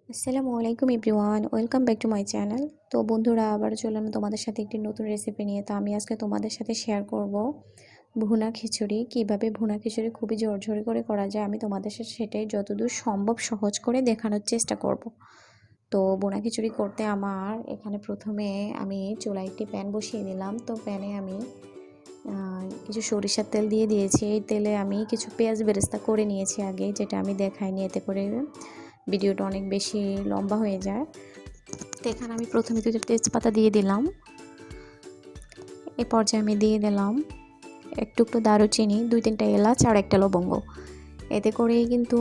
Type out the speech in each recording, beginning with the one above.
আসসালামু আলাইকুম everyone, welcome back to my channel. তো বন্ধুরা, আবার চললাম তোমাদের সাথে একটি নতুন রেসিপি নিয়ে। তো আমি আজকে তোমাদের সাথে শেয়ার করব ভুনা খিচুড়ি। কিভাবে ভুনা খিচুড়ি খুবই ঝরঝরে করে করা যায়, আমি তোমাদের সাথে সেটাই যতদূর সম্ভব সহজ করে দেখানোর চেষ্টা করব। তো ভুনা খিচুড়ি করতে আমার এখানে প্রথমে আমি চুলায় একটি প্যান বসিয়ে দিলাম। তো প্যানে আমি কিছু সরিষার তেল দিয়ে দিয়েছি। এই তেলে আমি কিছু পেঁয়াজ বেরেস্তা করে নিয়েছি আগে, যেটা আমি দেখাইনি, এতে করে ভিডিওটা অনেক বেশি লম্বা হয়ে যায়। তো এখানে আমি প্রথমে দুটো তেজপাতা দিয়ে দিলাম। এই পর্যায়ে আমি দিয়ে দিলাম একটু দারুচিনি, 2-3টা এলাচ আর একটা লবঙ্গ। এতে করেই কিন্তু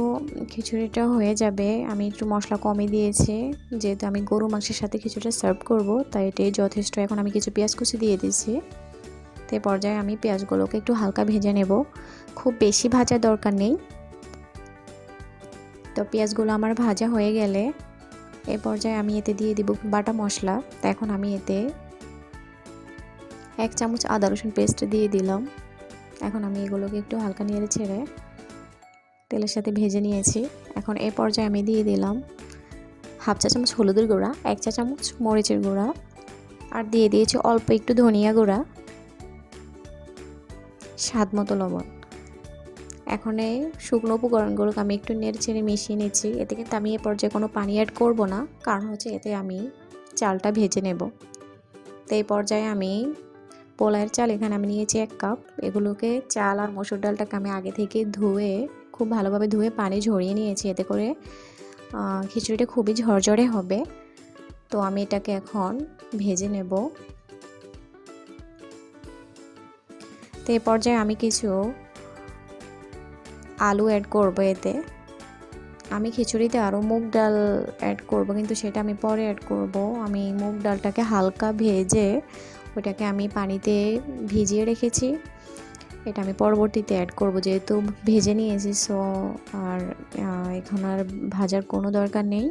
খিচুড়িটা হয়ে যাবে। আমি একটু মশলা কমই দিয়েছি, যেহেতু আমি গরু মাংসের সাথে খিচুড়িটা সার্ভ করব, তাই এটাই যথেষ্ট। এখন আমি কিছু পেঁয়াজ কুচি দিয়ে দিয়েছি। তো এই পর্যায়ে আমি পেঁয়াজগুলোকে একটু হালকা ভেজে নেব, খুব বেশি ভাজার দরকার নেই। তো পেঁয়াজগুলো আমার ভাজা হয়ে গেলে এই পর্যায়ে আমি এতে দিয়ে দিব বাটা মশলা। তো এখন আমি এতে 1 চামচ আদা রসুন পেস্ট দিয়ে দিলাম। এখন আমি এগুলোকে একটু হালকা নেড়ে ছেড়ে তেলের সাথে ভেজে নিয়েছি। এখন এই পর্যায়ে আমি দিয়ে দিলাম 1/2 চা চামচ হলুদের গুঁড়া, 1 চা চামচ মরিচের গুঁড়া, আর দিয়ে দিয়েছি অল্প একটু ধনিয়া গুঁড়া, স্বাদ মতো লবণ। এখন এই শুকনো উপকরণগুলোকে আমি একটু নেড়ে ছেড়ে মিশিয়ে নিচ্ছি। এতে কিন্তু আমি এ পর্যায়ে কোনো পানি অ্যাড করব না, কারণ হচ্ছে এতে আমি চালটা ভেজে নেব। তো এই পর্যায়ে আমি পোলাওয়ের চাল এখানে আমি নিয়েছি 1 কাপ। এগুলোকে চাল আর মসুর ডালটাকে আমি আগে থেকে ধুয়ে, খুব ভালোভাবে ধুয়ে পানি ঝরিয়ে নিয়েছি। এতে করে খিচুড়িটা খুবই ঝরঝরে হবে। তো আমি এটাকে এখন ভেজে নেব। তো এই পর্যায়ে আমি কিছু আলু অ্যাড করব এতে। আমি খিচুড়িতে আরও মুগ ডাল অ্যাড করব, কিন্তু সেটা আমি পরে অ্যাড করব। আমি মুগ ডালটাকে হালকা ভেজে ওটাকে আমি পানিতে ভিজিয়ে রেখেছি। এটা আমি পরবর্তীতে অ্যাড করব, যেহেতু ভেজে নিয়েছি। সো আর এখন আর ভাজার কোনো দরকার নেই।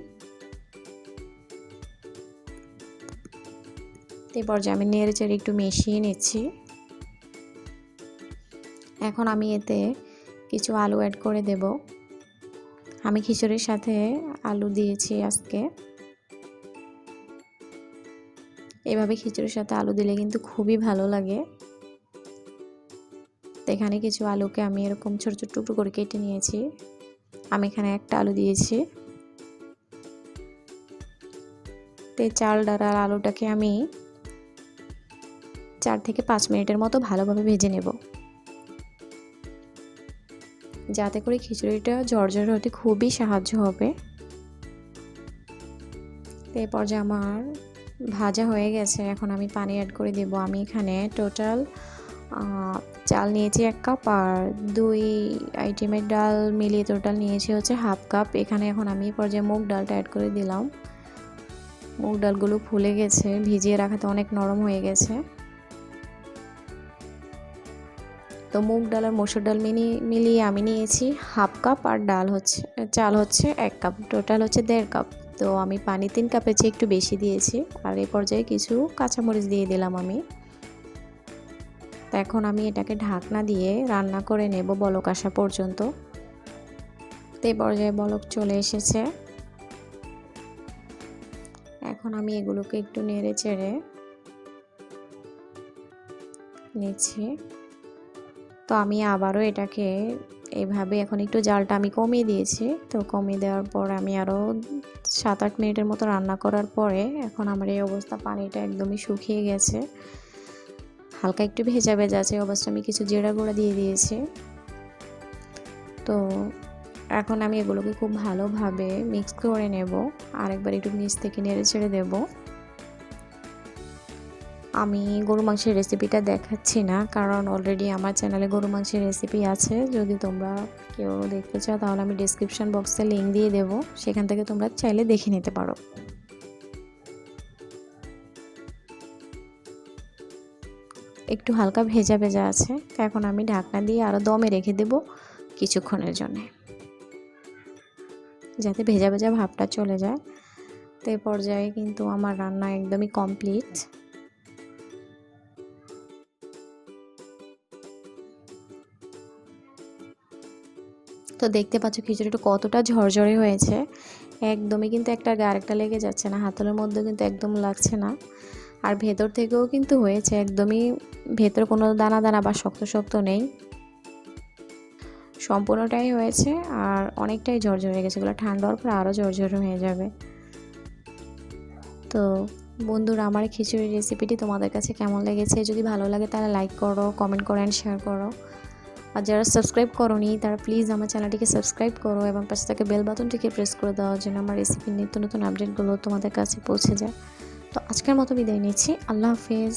এই পর্যায়ে আমি নেড়ে চেড়ে একটু মিশিয়ে নিচ্ছি। এখন আমি এতে কিছু আলু অ্যাড করে দেব। আমি খিচুড়ির সাথে আলু দিয়েছি আজকে। এভাবে খিচুড়ির সাথে আলু দিলে কিন্তু খুবই ভালো লাগে। তো এখানে কিছু আলুকে আমি এরকম ছোট ছোট টুকরো করে কেটে নিয়েছি। আমি এখানে একটা আলু দিয়েছি। তো চাল ডাল আর আলুটাকে আমি 4 থেকে 5 মিনিটের মতো ভালোভাবে ভেজে নেব, যাতে করে খিচুড়িটা ঝরঝরে হতে খুবই সাহায্য হবে। তো এই পর্যায়ে আমার ভাজা হয়ে গেছে। এখন আমি পানি অ্যাড করে দেব। আমি এখানে টোটাল চাল নিয়েছি 1 কাপ, আর 2 আইটেমের ডাল মিলিয়ে টোটাল নিয়েছি হচ্ছে 1/2 কাপ। এখানে এখন আমি এই পর্যায়ে মুগ ডালটা অ্যাড করে দিলাম। মুগ ডালগুলো ফুলে গেছে, ভিজিয়ে রাখাতে অনেক নরম হয়ে গেছে। তো মুগ ডাল আর মসুর ডাল মিলিয়ে আমি নিয়েছি 1/2 কাপ, আর চাল হচ্ছে 1 কাপ, টোটাল হচ্ছে 1.5 কাপ। তো আমি পানি 3 কাপের চেয়ে একটু বেশি দিয়েছি। আর এই পর্যায়ে কিছু কাঁচামরিচ দিয়ে দিলাম আমি। তো এখন আমি এটাকে ঢাকনা দিয়ে রান্না করে নেব বলক আসা পর্যন্ত। তো এই পর্যায়ে বলক চলে এসেছে। এখন আমি এগুলোকে একটু নেড়ে চেড়ে নিচ্ছি। তো আমি আবারও এটাকে এইভাবে, এখন একটু জালটা আমি কমিয়ে দিয়েছি। তো কমিয়ে দেওয়ার পর আমি আরও 7-8 মিনিটের মতো রান্না করার পরে এখন আমার এই অবস্থা, পানিটা একদমই শুকিয়ে গেছে, হালকা একটু ভেজা ভেজা আছে অবস্থা। আমি কিছু জিরা গুঁড়া দিয়ে দিয়েছি। তো এখন আমি এগুলোকে খুব ভালোভাবে মিক্স করে নেব। আরেকবার একটু নিচ থেকে নেড়ে ছেড়ে দেব। আমি গরু মাংসের রেসিপিটা দেখাচ্ছি না, কারণ অলরেডি আমার চ্যানেলে গরু মাংসের রেসিপি আছে। যদি তোমরা কেউ দেখতে চাও তাহলে আমি ডেসক্রিপশন বক্সে লিঙ্ক দিয়ে দেব, সেখান থেকে তোমরা চাইলে দেখে নিতে পারো। একটু হালকা ভেজা ভেজা আছে। এখন আমি ঢাকনা দিয়ে আরও দমে রেখে দেব কিছুক্ষণের জন্য, যাতে ভেজা ভেজা ভাবটা চলে যায়। তো এই পর্যায়ে কিন্তু আমার রান্না একদমই কমপ্লিট। তো দেখতে পাচ্ছ খিচুড়িটা কতটা ঝরঝরে হয়েছে। একদমই কিন্তু একটার গায়ে আরেকটা লেগে যাচ্ছে না, হাতলের মধ্যে কিন্তু একদম লাগছে না। আর ভেতর থেকেও কিন্তু হয়েছে একদমই, ভেতর কোনো দানা দানা বা শক্ত শক্ত নেই, সম্পূর্ণটাই হয়েছে। আর অনেকটাই ঝরঝরে হয়ে গেছে, এগুলো ঠান্ডা হওয়ার পর আরও ঝরঝরে হয়ে যাবে। তো বন্ধুরা, আমার খিচুড়ির রেসিপিটি তোমাদের কাছে কেমন লেগেছে? যদি ভালো লাগে তাহলে লাইক করো, কমেন্ট করো অ্যান্ড শেয়ার করো। আর যারা সাবস্ক্রাইব করোনি তারা প্লিজ আমার চ্যানেলটিকে সাবস্ক্রাইব করো এবং পাশে থাকা বেল বাটনটিকে প্রেস করে দেওয়ার জন্য আমার রেসিপির নিত্য নতুন আপডেটগুলো তোমাদের কাছে পৌঁছে যায়। তো আজকের মতো বিদায় নিচ্ছি, আল্লাহ হাফেজ।